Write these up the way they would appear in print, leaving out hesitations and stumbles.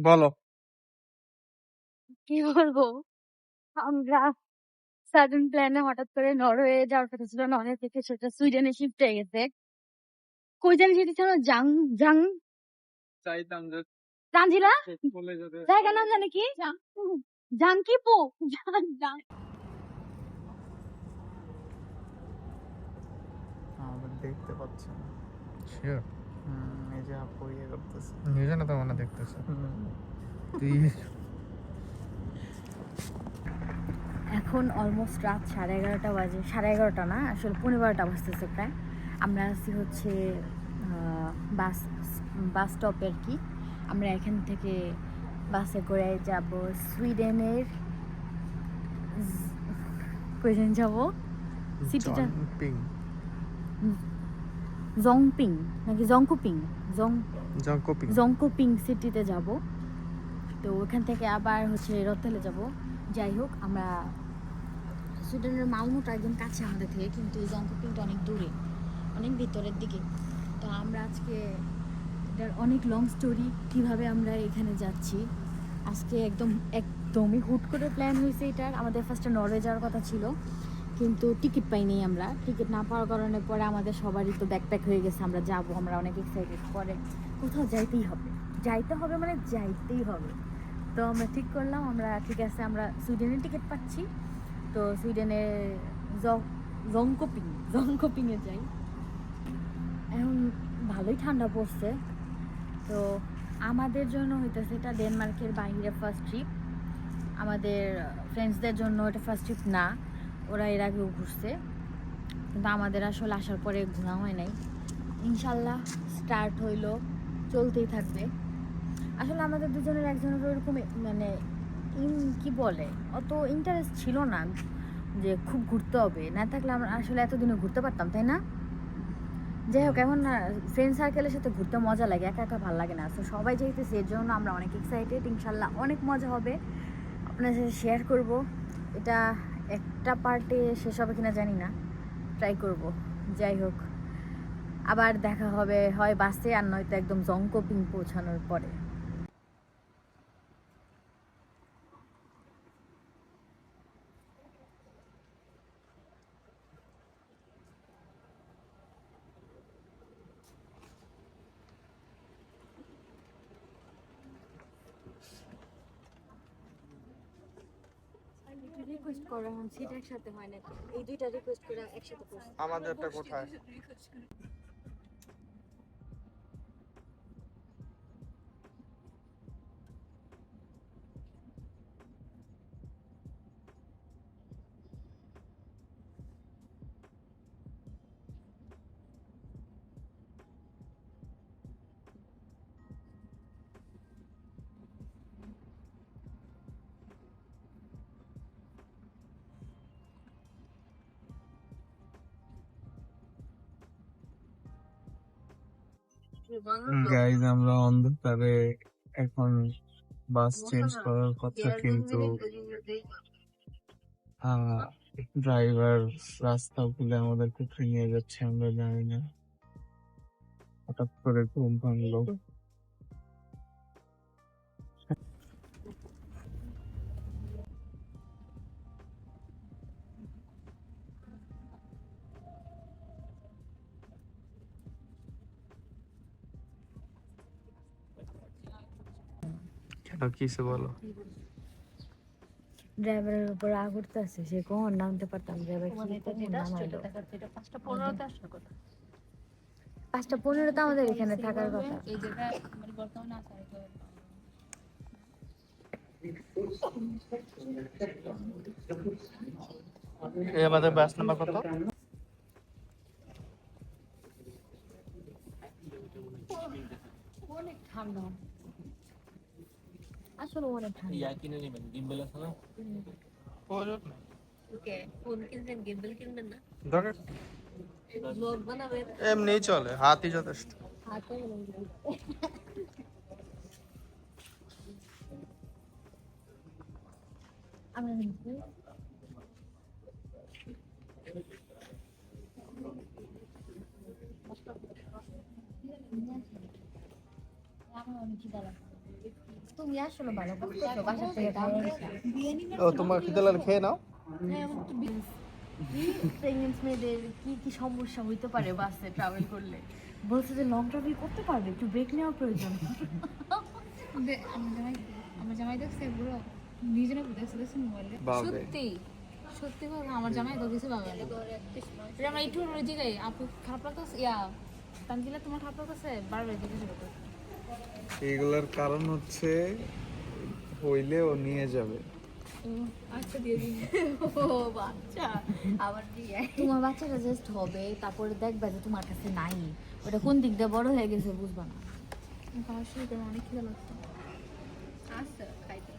বলো কি বলবো, আমরা সাডেন প্ল্যানে হঠাৎ করে নরওয়ে যাওয়ার কথা ছিল, নরওয়ে থেকে সেটা সুইডেনে শিফট হয়ে গেছে। কই জানি সেটা ছিল, জাং জাং চাইতাম যে জাঞ্জিরা বলে যেতে জায়গার নাম জানে কি, জাংকিপু। আমাদের দেখতে পাচ্ছে না। শিওর এই যে আপু ইয়ে করতেছে। এই জন্য তো মনে দেখতেছে তুই। এখন অলমোস্ট রাত 11:30 বাজে, 11:30 না আসলে 12:15 বাজতেছে প্রায়। আমরা আছি হচ্ছে বাস বাস স্টপে আর কি। আমরা এখান থেকে বাসে করে যাব সুইডেনের, কইজন যাব সিটিটা, জংপিং জংপিং নাকি জংকুপিং, জংকোপিং জংকুপিং সিটিতে যাব। তো ওখান থেকে আবার হচ্ছে রথেলে যাব। যাই হোক, আমরা সুইডেনের মালমোটা একদম কাছে আমাদের থেকে, কিন্তু জংকুপিংটা অনেক দূরে, অনেক ভিতরের দিকে। তো আমরা আজকে এটার অনেক লং স্টোরি, কিভাবে আমরা এখানে যাচ্ছি আজকে একদমই হুট করে প্ল্যান হয়েছে এটার। আমাদের ফার্স্টে নরওয়ে যাওয়ার কথা ছিল, কিন্তু টিকিট পাইনি আমরা। টিকিট না পাওয়ার কারণে পরে আমাদের সবারই তো ব্যাকপ্যাক হয়ে গেছে, আমরা যাব, আমরা অনেক এক্সাইটেড। পরে কোথাও যাইতেই হবে, মানে যাইতেই হবে। তো আমরা ঠিক করলাম, আমরা ঠিক আছে, আমরা সুইডেনের টিকিট পাচ্ছি। তো সুইডেনে জংকোপিংয়ে যাই। এখন ভালোই ঠান্ডা পড়ছে। তো আমাদের জন্য হইতেছে এটা ডেনমার্কের বাইরে ফার্স্ট ট্রিপ। আমাদের ফ্রেন্ডসদের জন্য এটা ফার্স্ট ট্রিপ না, ওরা এর আগেও ঘুরছে, কিন্তু আমাদের আসলে আসার পরে ঘোরা হয় নাই। ইনশাল্লাহ স্টার্ট হইলো, চলতেই থাকবে। আসলে আমাদের দুজনের একজনের ওরকম মানে কি বলে অত ইন্টারেস্ট ছিল না যে খুব ঘুরতে হবে, না থাকলে আমরা আসলে এতদিনে ঘুরতে পারতাম, তাই না? যাই হোক, এখন ফ্রেন্ড সার্কেলের সাথে ঘুরতে মজা লাগে, একা একা ভালো লাগে না। তো সবাই যাইতেছে, এর জন্য আমরা অনেক এক্সাইটেড। ইনশাল্লাহ অনেক মজা হবে, আপনার সাথে শেয়ার করব। এটা একটা পার্টে শেষ হবে কিনা জানি না, ট্রাই করব। যাই হোক, আবার দেখা হবে হয় বাসে, আর নয়তো একদম জংকোপিং পৌঁছানোর পরে। রিকোয়েস্ট করা হন, সিট একসাথে হয় না, এই দুইটা রিকোয়েস্ট করে একসাথে করছি। আমাদেরটা কোথায়? গাইজ, আমরা অন্ধকারে এখন বাস চেঞ্জ করার কথা, কিন্তু ড্রাইভার রাস্তা ভুলে আমাদের কোথায় নিয়ে যাচ্ছে আমরা জানি না। হঠাৎ করে ঘুম ভাঙলো। কেন কিসে বলো? ড্রাইভারের উপর রাগ উঠতেছে, সে কখন নামতে পারতাম, ড্রাইভার কি কখন নামাইলো। 5:15 আমাদের এখানে থাকার কথা। আমাদের বাস নাম্বার কত? অনেক ঠান্ডা, আসলে অনেক ঠান্ডা। কিনে নেবেন, গিম্বেল আছে না? ওকে, ফোন কিনবেন, গিম্বল কিনবেন না? দরকার ব্লগ বানাবেন, এমনি চলে, হাতই যথেষ্ট। হাতে আমি আমার অনেক খিদা লাগছে। তুমি আসলে ভালো করতেছো, বাসা থেকে খাওয়া হয়েছে। ও তোমার খিদে লাগলে খেয়ে নাও। প্রেগনেন্ট মেয়েদের কি কি সমস্যা হইতে পারে বাসে ট্রাভেল করলে? বলছে যে লং ট্রাভেল করতে পারবে, একটু ব্রেক নেওয়ার প্রয়োজন। আমার জামাই দেখছে পুরো নিজেরা দেখছে দেখছে মোবাইলে বাবা। সত্যি সত্যি কথা আমার জামাই তো কিছু পাবে না। আমরা একটু জিগাই আপু খারাপ লাগতেছে ইয়া তানজিলা তোমার খারাপ লাগতেছে বারবার জিজ্ঞেস করতে। এইগুলোর কারণ হচ্ছে হইলে ও নিয়ে যাবে। আচ্ছা দিয়ে দিন। ও বাচ্চা আবার দিয়ে তোমার বাচ্চাটা জাস্ট হবে, তারপরে দেখবা যে তোমার কাছে নাই, ওটা কোন দিক দিয়ে বড় হয়ে গেছে বুঝবা না। খাওয়ার শুরু করে অনেক খিদা লাগছে। আচ্ছা খাইতে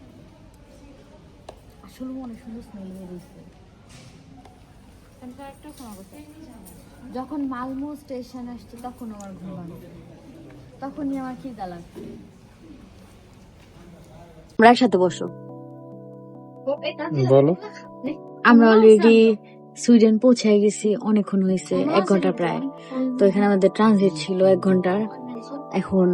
আসলে অনেক সুন্দর স্মেল বেরিয়েছে। তানজিলা একটা সময় করতে যখন মালমো স্টেশন আসছে তখন আমার ঘুমানো, তখনই আমার খিদা লাগছে। আমরা একসাথে বসো। বলো। আমরা অলরেডি সুইডেন পৌঁছে গেছি, অনেকক্ষণ হয়েছে, 1 ঘন্টা প্রায়। তো এখানে আমাদের ট্রানজিট ছিল 1 ঘন্টার। এখন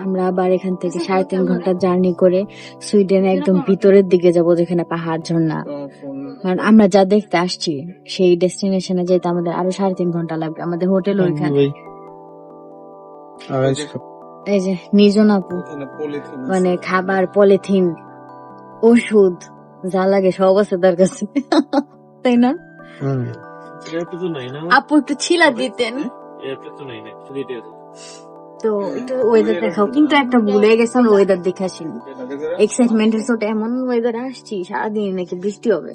আমরা আবার এখান থেকে 3.5 ঘন্টা জার্নি করে সুইডেনে একদম ভিতরের দিকে যাব, যেখানে পাহাড় ঝর্ণা। কারণ আমরা যা দেখতে আসছি সেই ডেস্টিনেশনে যেতে আমাদের আরো 3.5 ঘন্টা লাগবে। আমাদের হোটেল ওইখানে। এই যে নিজন আপু মানে খাবার, পলিথিন, ওষুধ যা লাগে সব আছে তার কাছে, তাই না? আপু একটু ছিলা দিতেন তো একটু ওয়েদার দেখাও। কিন্তু একটা ভুলে গেছে, আমরা ওয়েদার দেখে আসিনি। এক্সাইটমেন্টের সাথে এমন ওয়েদার আসছি, সারাদিন নাকি বৃষ্টি হবে।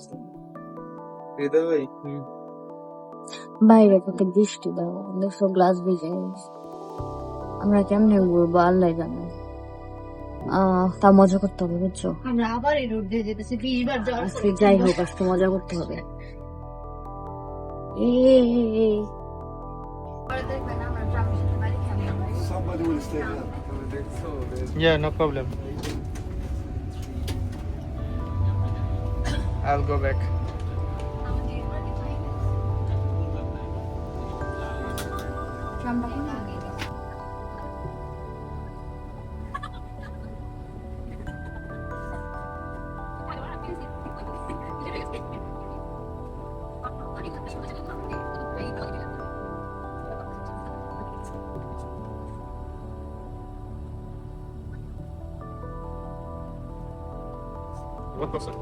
বাইরে কত বৃষ্টি, দাও দেখছো গ্লাস ভিজে গেছে। আমরা কেমনে ঘুরবো আল্লাহ জানে। তা মজা করতে হবে বুঝছো। আমরা আবার এই রোড দিয়ে যেতেছি, 20 বার যাই হোক আজকে মজা করতে হবে। Yeah, no problem. I'll go back. What person?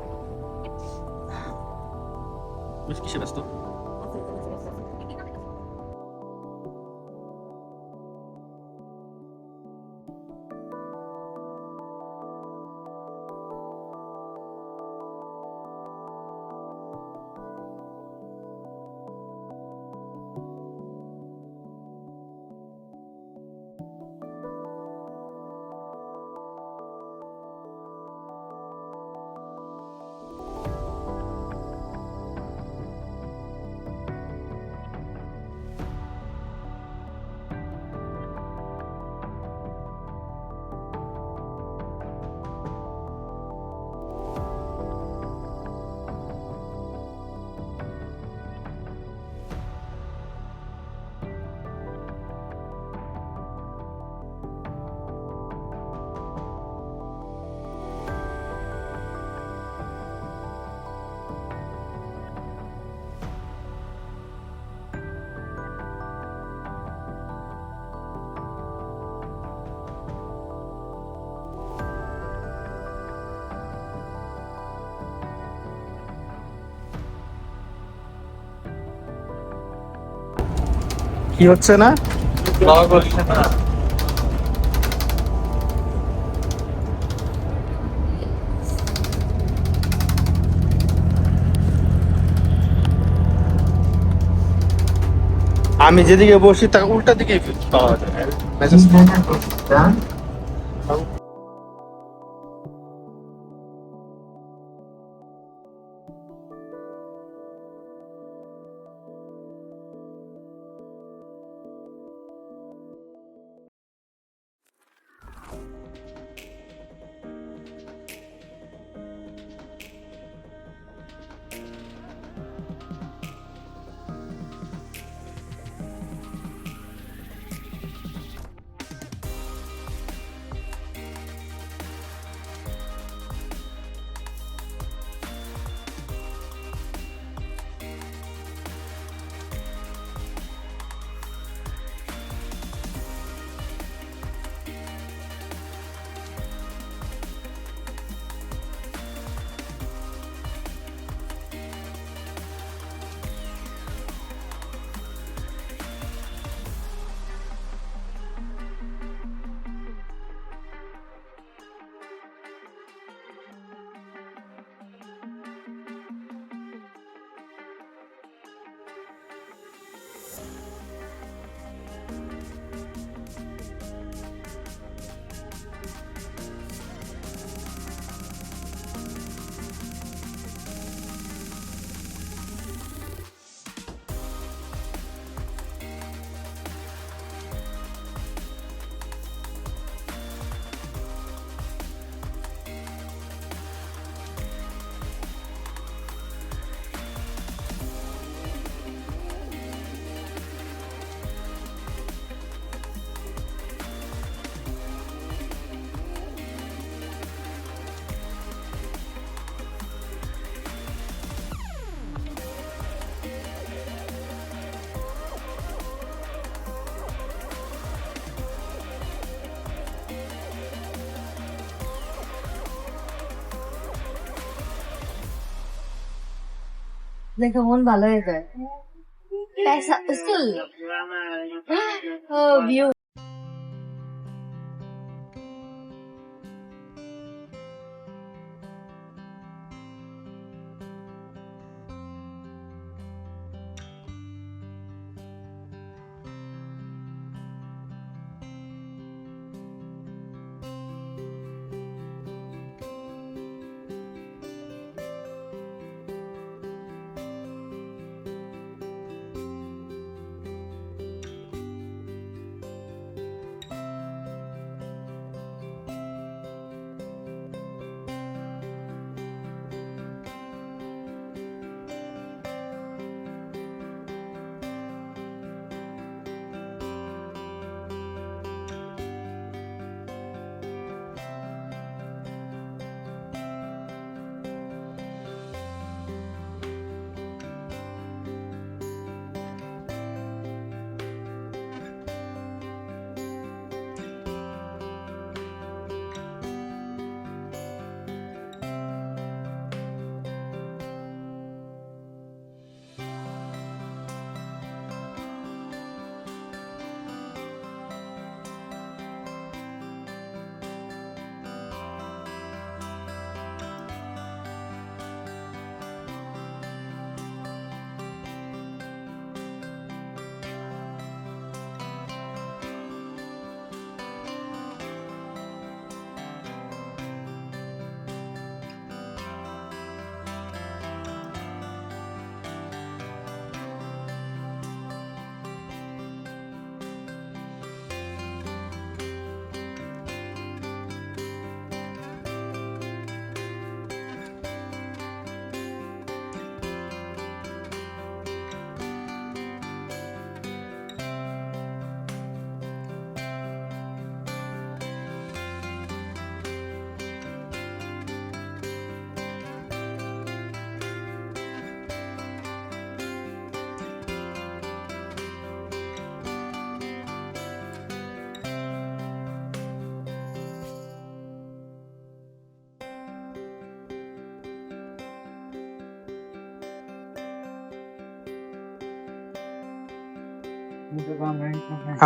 Biz kişi ব্যস্ত? কি হচ্ছে না? ব্লগ হচ্ছে না। আমি যেদিকে বসি তার উল্টা দিকে পাওয়া যায় মেসেজ। দেখে মন ভালো হয়ে যায়। पैसा उसूल ओ व्यू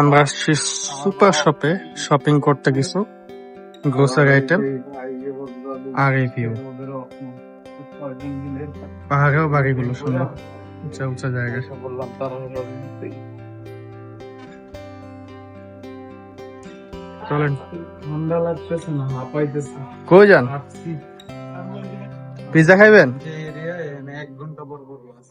আমরা আসছি সুপার শপে শপিং করতে কিছু গ্রোসারি আইটেম আর এই ভিউ পাহাড়েও বাড়িগুলো সুন্দর উঁচা উঁচা জায়গা। বললাম তারা চলেন ঠান্ডা লাগতেছে না, হাঁপাইতেছে। কই যান? আসছি পিৎজা খাইবেন? যে এরিয়ায় 1 ঘন্টা পর পর বাস।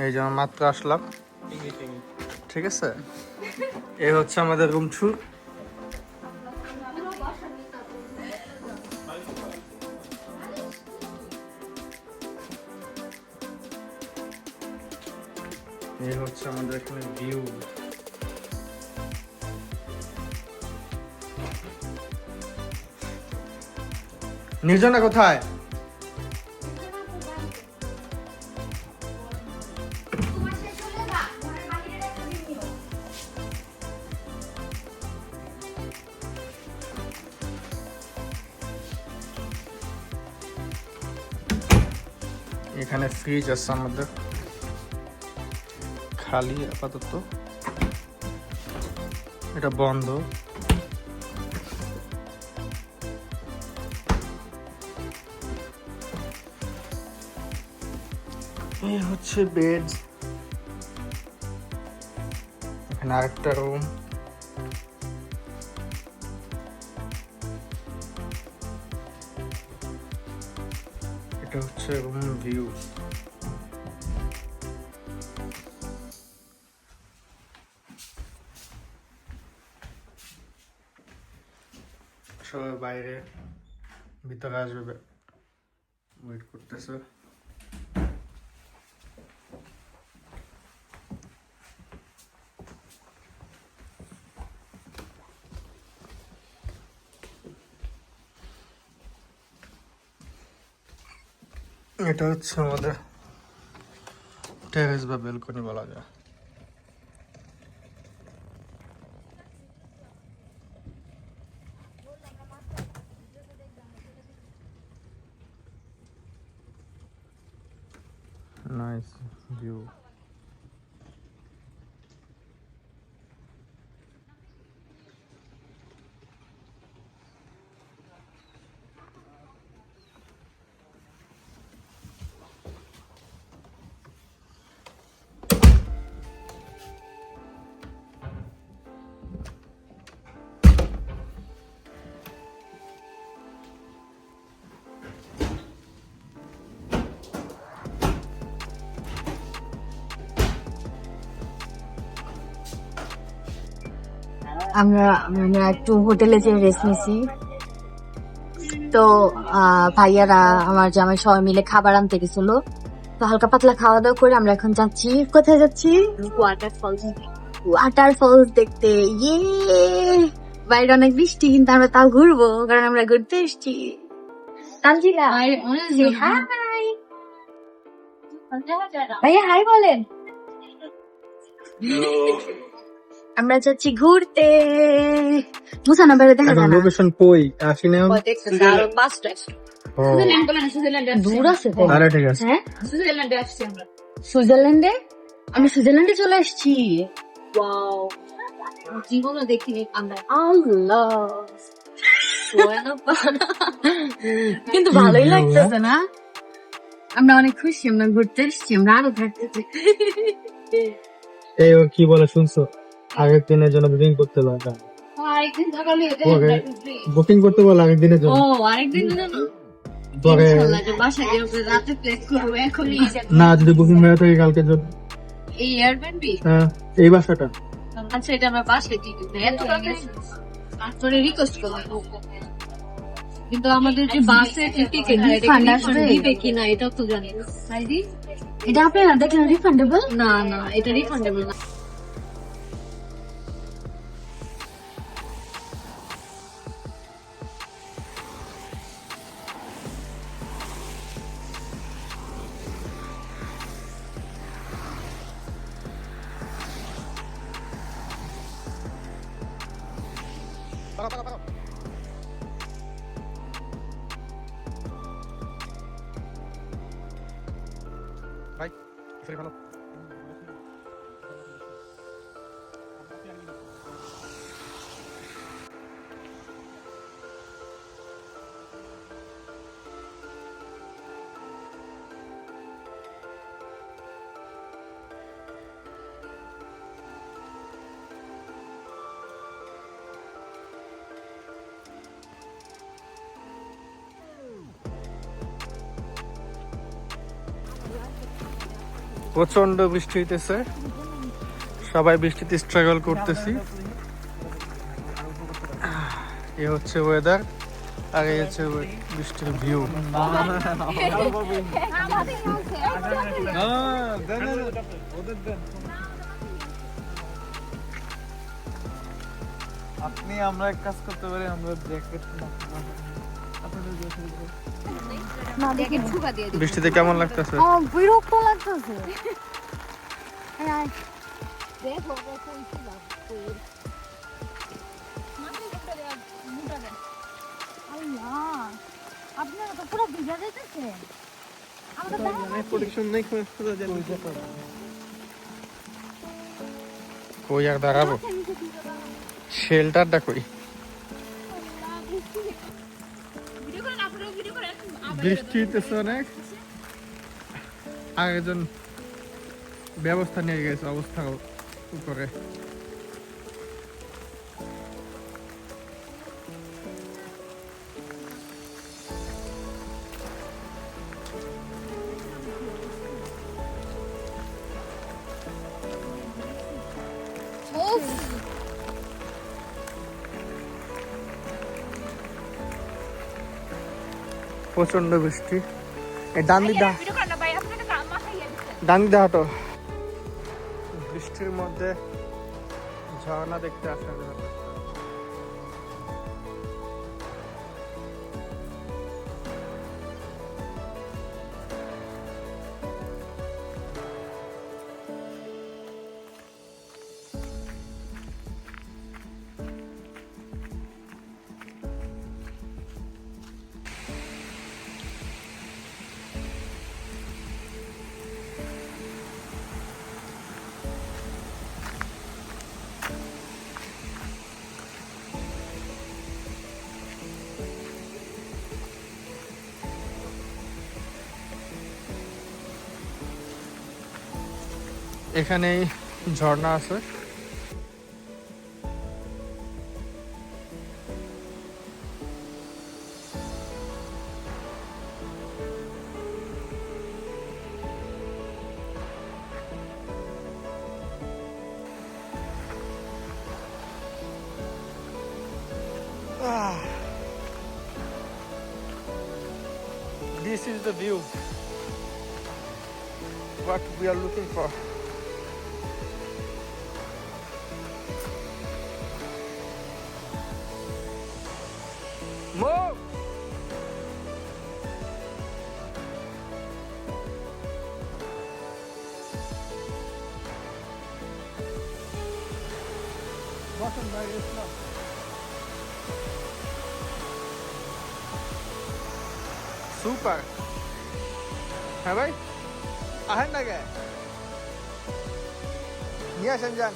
এই যে আমরা মাত্র আসলাম, ঠিক আছে। এই হচ্ছে আমাদের রুম ট্যুর। এই হচ্ছে আমাদের এখানে ভিউ। নির্জনা কোথায়? এখানে ফ্রিজ আছে আমাদের, খালি আপাতত, এটা বন্ধ। এই হচ্ছে বেড, এখানে আরেকটা রুম। এটা হচ্ছে রুম ভিউ। সবাই বাইরে, ভিতরে আসবে, ওয়েট করতেছে। এটা হচ্ছে আমাদের টেরেস বা বেলকনি বলা যায়। Nice view. আমরা আমরা একটু হোটেলে যে রেস্ট নিছি, তো ভাইয়ারা আমার জামাই সবাই মিলে খাবার আনতে গেছিল, তো হালকা পাতলা খাওয়া দাওয়া করে আমরা এখন যাচ্ছি। কোথায় যাচ্ছি? ওয়াটারফলস দেখতে। ইয়ে, বাইরে অনেক বৃষ্টি কিন্তু আমরা তাও ঘুরবো, কারণ আমরা ঘুরতে এসেছি। তানজিলা, হাই ভাইয়া, হাই বলেন। আমরা যাচ্ছি ঘুরতে। মুসানগরে দেখা যায় না। লোকেশন কই? আসি না। দূর আছে তো। আরে ঠিক আছে। হ্যাঁ, সুইজারল্যান্ডে? আমি সুইজারল্যান্ডে চলে আসছি। ওয়াও, জীবনে দেখিনি আমরা। আল্লাহ, কিন্তু ভালোই লাগতেছে না? আমরা অনেক খুশি, আমরা ঘুরতে এসেছি, আমরা আরো থাকতে চাই। এই ও কি বলে শুনছো? আগের দিনের জন্য বুকিং করতে লাগে। আরেকদিন থাকলে বুকিং করতে বলে আগের দিনের জন্য। ও, আরেকদিনের জন্য? পরে ইনশাআল্লাহ, যে বাসায় গিয়ে আমরা রাতে প্লেস করবো এখনই। না, যদি বুকিং হয়ে থাকে কালকে জন্য। এই এয়ারবিএনবি? হ্যাঁ, এই বাসাটা। আচ্ছা, এটা আমরা বাসায় টিকিট নেই, এত তারপরে রিকোয়েস্ট করবো। কিন্তু আমাদের যে বাসের টিকিট রিফান্ড দিবে কিনা এটাও তো জানি না। এটা আপনারা দেখলেন রিফান্ডেবল? না না, এটা রিফান্ডেবল না। প্রচন্ড বৃষ্টি হইতেছে, সবাই বৃষ্টিতে স্ট্রাগল করতেছি। এ হচ্ছে ওয়েদার, আর এই হচ্ছে বৃষ্টির ভিউ। আপনি আমরা এক কাজ করতে পারি, আমরা জ্যাকেট বৃষ্টিতে কেমন লাগতেছে? বিরক্ত লাগতেছে। আপনারা তো পুরো ভিজা যেতেছে। কই আর দাঁড়াবো, শেল্টারটা কই? বৃষ্টি হইতেছে অনেক। আর একজন ব্যবস্থা নিয়ে গেছে অবস্থা করে। প্রচন্ড বৃষ্টি। ডান দিদা হাঁটো। বৃষ্টির মধ্যে ঝর্ণা দেখতে আসার ব্যাপারটা। এখানেই ঝর্ণা আছে। This is the view what we are looking for. Move! Bottom by Islam. Super. হ্যাঁ ভাই, আহেন না গে নিয়ে আসেন যান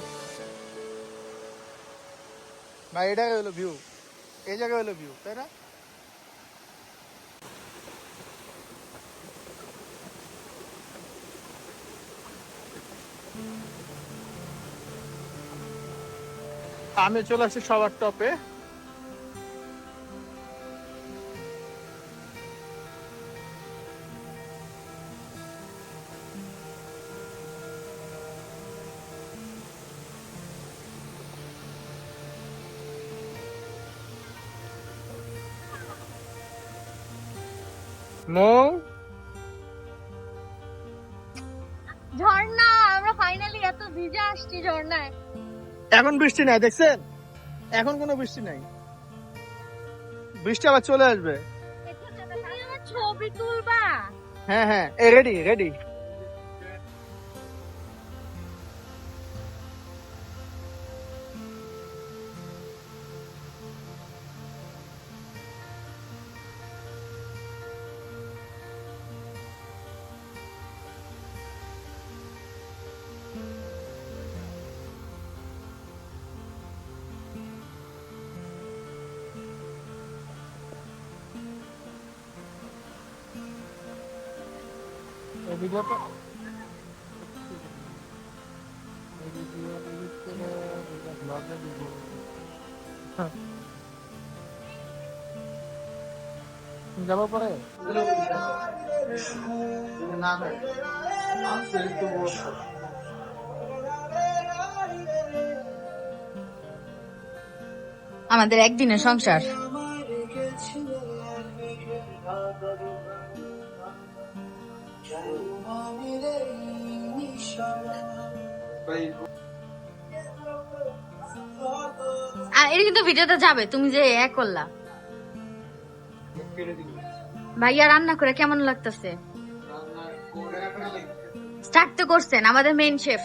ভাই। এটা হলো ভিউ, এই জায়গায় হলো ভিউ, তাই না? আমি চলে আসছি সবার টপে। ঝর্ণা, আমরা ফাইনালি এত ভিজে আসছি ঝর্ণায়। এখন বৃষ্টি নাই, দেখছেন? এখন কোনো বৃষ্টি নাই, বৃষ্টি আবার চলে আসবে। ছবি তুলবা? হ্যাঁ হ্যাঁ, রেডি রেডি। যাব পরে না ভাই, আমাদের একদিনের সংসার। এটা কিন্তু ভিডিওতে যাবে, তুমি যে এক করলা। ভাইয়া রান্না করে কেমন লাগতেছে? স্টার্ট তো করছেন আমাদের মেইন শেফ।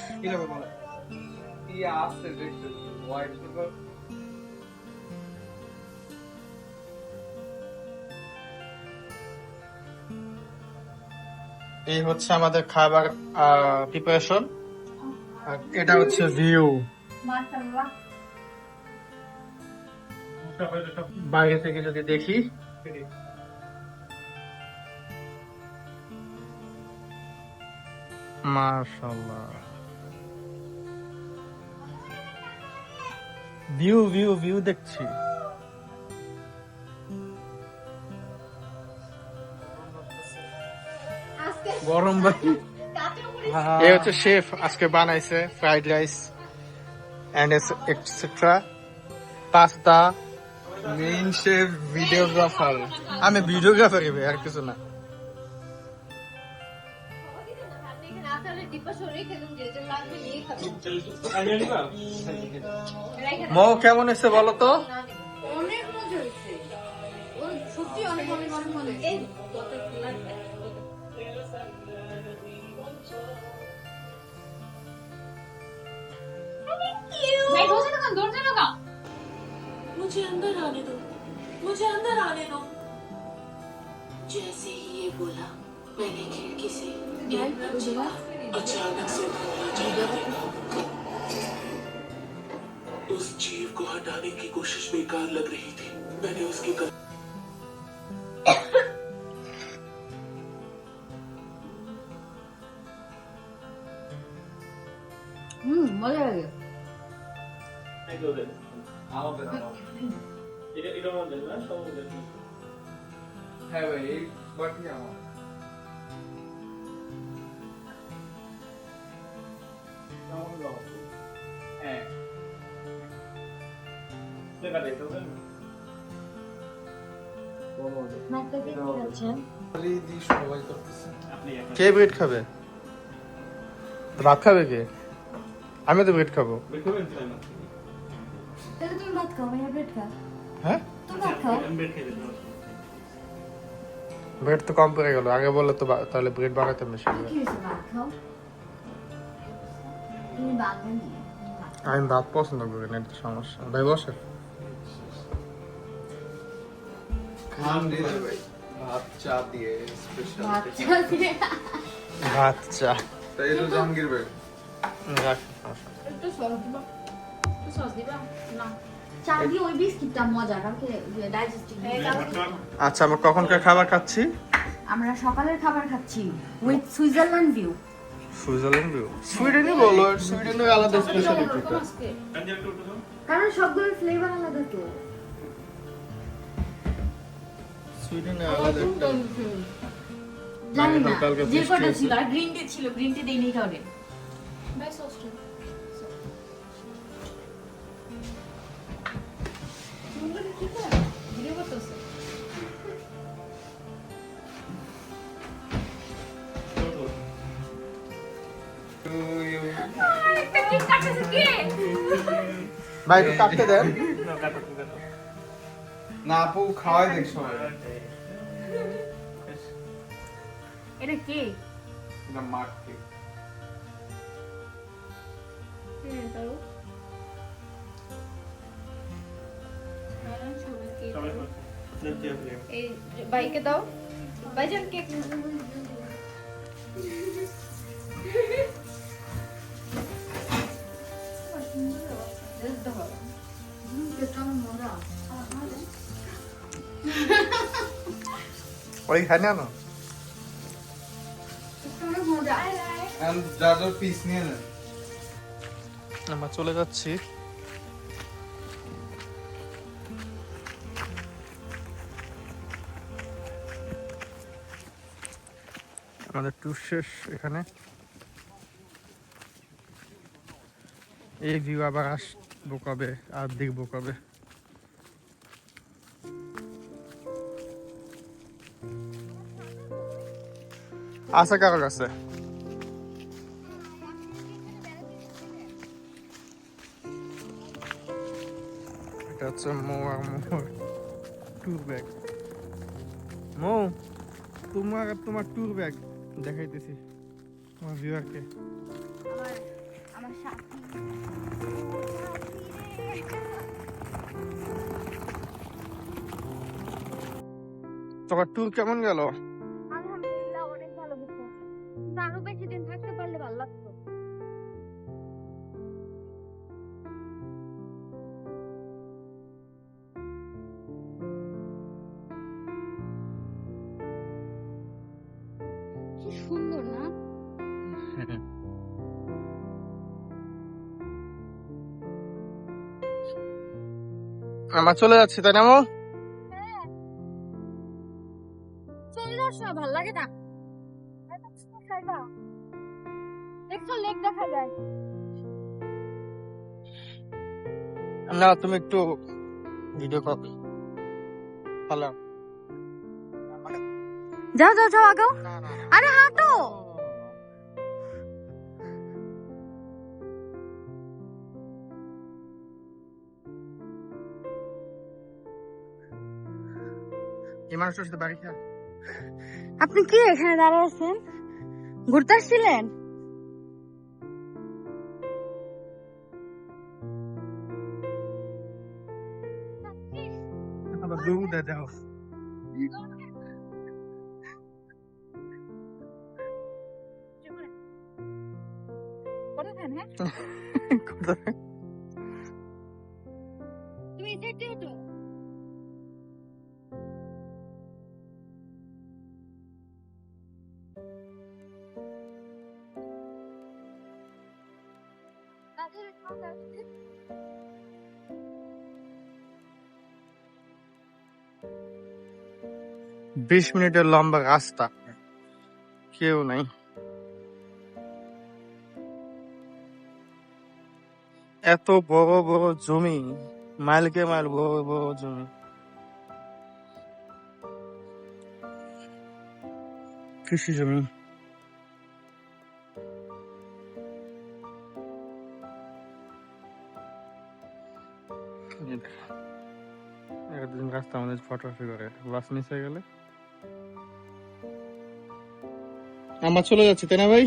এই হচ্ছে আমাদের খাবার প্রিপারেশন, এটা হচ্ছে ভিউ। বাইরে থেকে যদি দেখি, মাশাআল্লাহ, ভিউ ভিউ ভিউ দেখছি। গরম ভাই, এই হচ্ছে শেফ, আজকে বানাইছে fried rice and etcetera, pasta. Main chef videographer, আমি ভিডিওগ্রাফার হবে আর কিছু না। মো কেমন হয়েছে বলো তো? অনেক মজা হয়েছে, ওই সত্যি অনেক অনেক অনেক মজা হয়েছে। ভাই দরজা লাগান, দরজা লাগা। मुझे अंदर आने दो, मुझे अंदर आने दो। जैसे ही ये बोला, मैंने खिड़की से एक चीख अचानक से खोला जा रहा। उस जीव को हटाने की कोशिश बेकार लग रही थी। मैंने उसके মজা লাগে। হ্যাঁ ভাই, এই বাটি আমার। হ্যাঁ, কে ব্রেড খাবে? ভাত খাবে কে? আমি তো ব্রেড খাবো। তাহলে তুমি ভাত খাও, আমি ব্রেড খাও। হ্যাঁ, তুমি ভাত খাও। ব্রেড তো কম পড়ে গেল, আগে বললে তো তাহলে ব্রেড বানাতাম বেশি করে। কি হয়েছে, ভাত খাও। তুমি ভাত খাও। আমি ভাত পছন্দ করি না, এটা সমস্যা। ভাই বসে খান দিয়ে ভাই, ভাত চা দিয়ে স্পেশাল। ভাত চা দিয়ে। ভাত চা তাই তো জাহাঙ্গীর ভাই। রাখ। একটু সস দিবা, একটু সস দিবা না। চা দিয়ে ওই বিস্কিটটা মজা, কালকে ডাইজেস্টিভ। আচ্ছা, আমরা কখনকার খাবার খাচ্ছি? আমরা সকালের খাবার খাচ্ছি with Switzerland view. Switzerland view, সুইডেনই বলো, সুইডেনের আলাদা স্পেশালিটিটা। কারণ সবগুলোর ফ্লেভার আলাদা তো। সুইডেনের আলাদা একটা জানি না কালকে যে বৃষ্টি কটা হয়েছে। ছিল, আর গ্রিন টি ছিল, গ্রিন টি দেইনি কাউরে। ভাই সসটা ভিডিও করতেছে। একটা কেক কাটতেছে কে? ভাই একটু কাটতে দেন। না আপু, খাওয়াই দেখ সবাই। এটা কে? এটা মাঠ কেক। এই বাইকে দাও, ভাইজান কেক। ওইখানে আনো। And যার যার পিস নিয়ে নেন। আমরা চলে যাচ্ছি। আমাদের ট্যুর শেষ এখানে। এই ভিউ আবার আসবো কবে আর দেখবো কবে? আছে কারো কাছে? এটা হচ্ছে মৌ আর মোর ট্যুর ব্যাগ। মৌ, তোমার ট্যুর ব্যাগ দেখাইতেছি তোমার ভিউয়ারকে। আমার সাথী। তোমার ট্যুর কেমন গেল? আলহামদুলিল্লাহ অনেক ভালো গেছে, কিন্তু আরো বেশি দিন থাকতে পারলে ভালো লাগতো। কি সুন্দর না? আমরা চলে যাচ্ছি তাই না আমু? চলে যাওয়ার সময় ভালো লাগে না, দেখছো লেক দেখা যায়। না তুমি একটু ভিডিও কল। হ্যালো। যাও যাও যাও আগাও, আরে হাঁটো। এই মানুষটার সাথে বাড়ি খেয়া। আপনি কি এখানে দাঁড়িয়ে আছেন, ঘুরতে আসছিলেন? দুধ দাও। তুমি দেখতে তো বিশ মিনিটের লম্বা রাস্তা, কেউ নাই। এত বড় বড় জমি, মাইলকে মাইল বড় বড় জমি, কৃষি জমি। একদিন রাস্তা আমাদের ফটোগ্রাফি করে, বাস মিস হয়ে গেলে। আমরা চলে যাচ্ছি তাই না ভাই?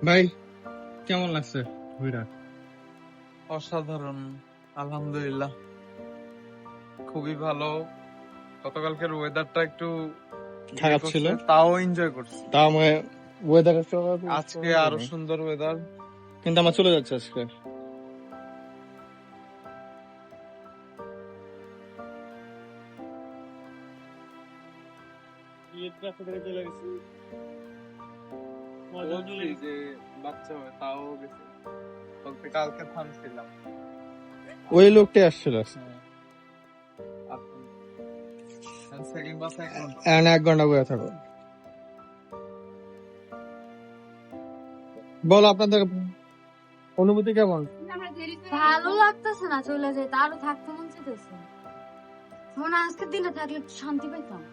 ভাই কেমন লাগছে ঘুরা? অসাধারণ, আলহামদুলিল্লাহ, খুবই ভালো। গতকালকের ওয়েদারটা একটু খারাপ ছিল, তাও এনজয় করছি। তাও আমরা ওয়েদার আজকে আরো সুন্দর ওয়েদার, কিন্তু আমরা চলে যাচ্ছি আজকে। যে বাচ্চা হয় তাও গেছে, কালকে থামছিলাম। ওই লোকটাই আসছিল সেকেন্ড বাস এখন 1 ঘন্টা বয়ে থাকো। বলো আপনাদের অনুভূতি কেমন? ভালো লাগতেছে না, চলে যেতে আরো থাকতে মন চাইতেছে। মনে হয় আজকের দিনে থাকলে একটু শান্তি পাইতাম।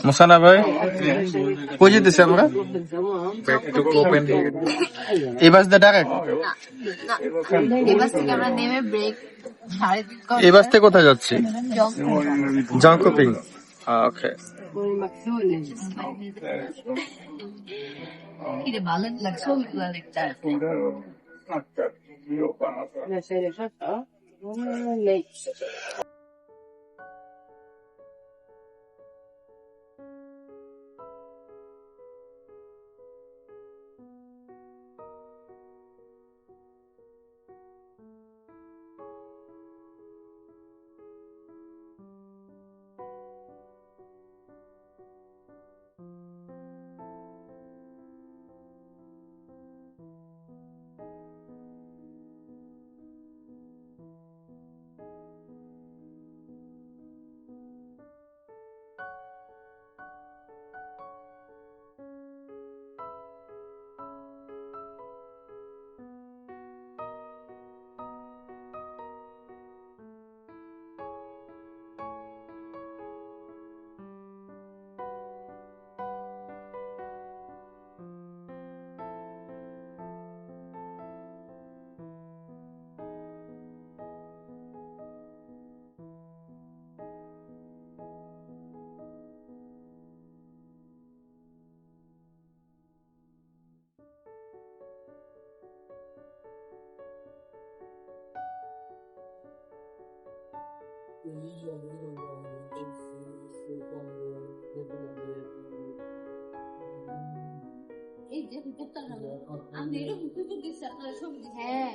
মোসানা ভাই কই যেতেছি আমরা? এই বাস দিয়ে ডাইরেক্ট? এই বাস থেকে কোথায় যাচ্ছি? জংকপিং। ওকে। ভালো লাগছে। হ্যাঁ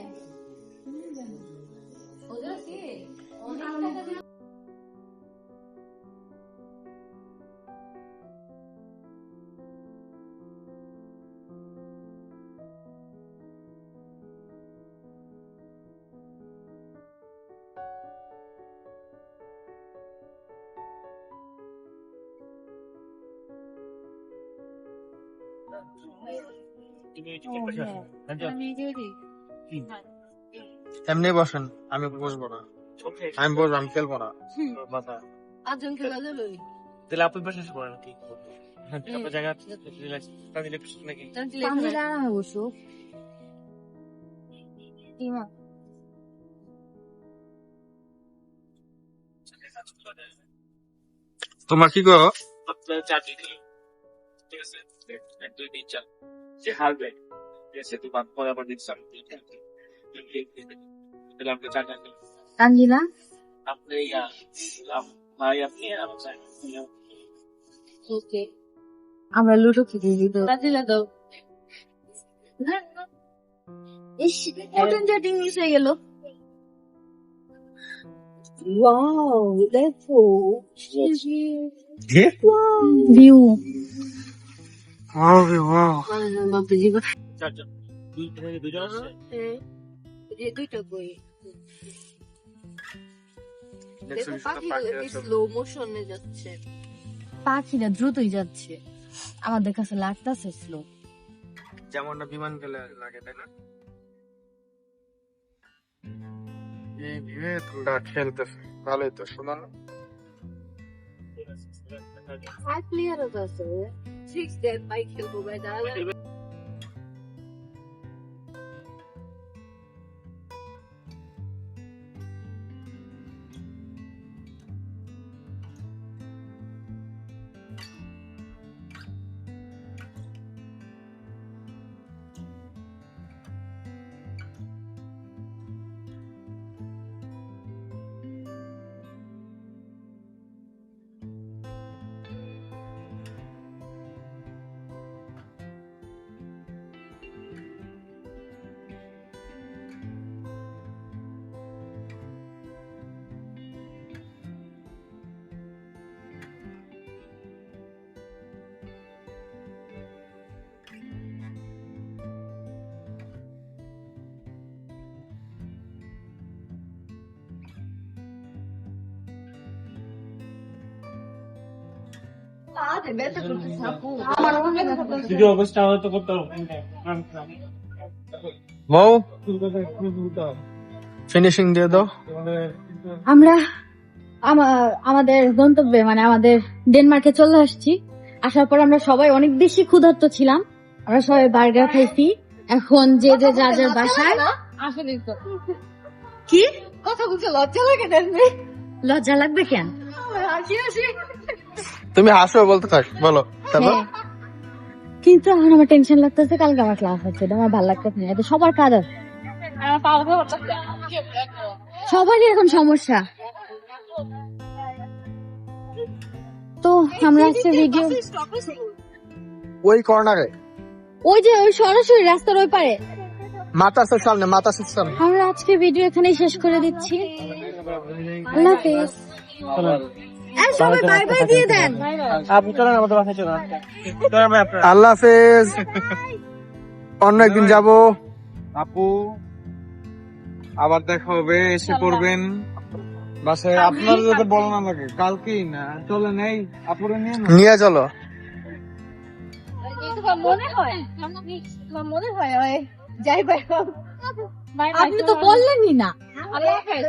এমনি বসেন, আমি বসবো না, আমি বসবো, আমি খেলবো না। পাঁচজন খেলা যাবে তাহলে আপনি পাশে এসে পড়েন কি আপনার জায়গা রিল্যাক্স নাকি তানজিলা আরামে বসো তোমার কি গো? আপনার 4 দিন ঠিক আছে 1 2 3 4 যে হারবে ঠিক আছে তো বাদ পরে আবার দিচ্ছি তাহলে আপনি 4 দিন তানজিলা আপনি ভাই আপনি আমার চাই ওকে আমরা লুডো খেতে দিই তো তানজিলা দাও ইস ওটন চ্যাটিং মিস হয়ে গেল ওয়াও দেখো ভিউ ওয়াও চারজন দুইজন আছে দুইটা কই দেখছো স্লো মোশনে যাচ্ছে পাখিরা দ্রুতই যাচ্ছে আমাদের কাছে লাগতেছে স্লো যেমন না বিমান গেলে লাগে, তাই না? এই ভিড়ে তোমরা খেলতেছে, ভালোই তো, শোনো না? ফাইভ প্লেয়ারও আছে সিক্স দেন বাইক খেলবো ভাই দাদা যদি অবস্থা হয়তো করতে বউ ফিনিশিং দিয়ে দাও। আমরা আমাদের গন্তব্যে মানে আমাদের ডেনমার্কে চলে আসছি আসার পর আমরা সবাই অনেক বেশি ক্ষুধার্ত ছিলাম আমরা সবাই বার্গার খাইছি এখন যে যে যার যার বাসায় আসলে কি কথা বলছে লজ্জা লাগে লজ্জা লাগবে কেন তুমি হাসো, বলতে থাক, বলো তারপর। হ্যাঁ। কিন্তু এখন আমার টেনশন লাগতেছে কালকে আমার ক্লাস আছে এটা আমার ভালো লাগতেছে না এটা সবার কাজ আছে সবারই এখন সমস্যা তো আমরা আজকে ভিডিও ওই কর্নারে ওই যে ওই সরাসরি রাস্তার ওই পারে মাতাসের সামনে, মাতাসের সামনে। আমরা আজকে ভিডিও এখানেই শেষ করে দিচ্ছি আল্লাহ হাফেজ এই সবাই বাই বাই দিয়ে দেন আপনি চলেন আমাদের বাসায় চলেন আপনার আল্লাহ হাফেজ, অন্য একদিন যাবো। আপু আবার দেখা হবে, এসে পড়বেন বাসায়। আপনার যাতে বলো না লাগে, কালকেই না চলে নেই আপুরে নিয়ে চলো। তোমার মনে হয় যাই ভাই আপনি তো বললেনই না আল্লাহ হাফেজ